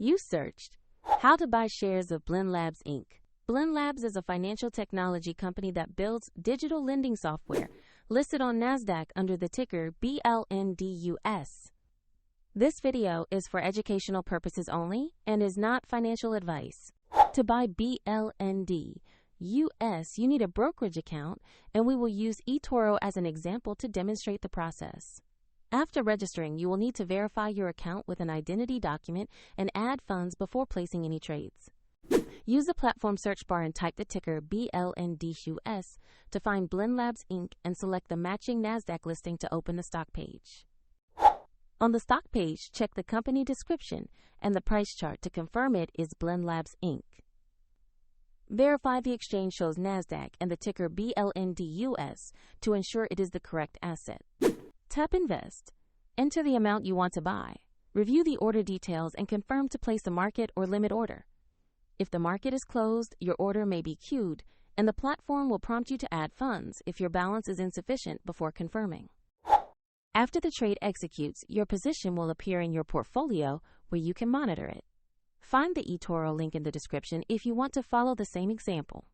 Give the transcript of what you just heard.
You searched how to buy shares of Blend Labs Inc. Blend Labs is a financial technology company that builds digital lending software listed on NASDAQ under the ticker BLNDUS. This video is for educational purposes only and is not financial advice. To buy BLNDUS, you need a brokerage account, and we will use eToro as an example to demonstrate the process. After registering, you will need to verify your account with an identity document and add funds before placing any trades. Use the platform search bar and type the ticker BLNDUS to find Blend Labs Inc. and select the matching NASDAQ listing to open the stock page. On the stock page, check the company description and the price chart to confirm it is Blend Labs Inc. Verify the exchange shows NASDAQ and the ticker BLNDUS to ensure it is the correct asset. Tap Invest. Enter the amount you want to buy. Review the order details and confirm to place a market or limit order. If the market is closed, your order may be queued, and the platform will prompt you to add funds if your balance is insufficient before confirming. After the trade executes, your position will appear in your portfolio where you can monitor it. Find the eToro link in the description if you want to follow the same example.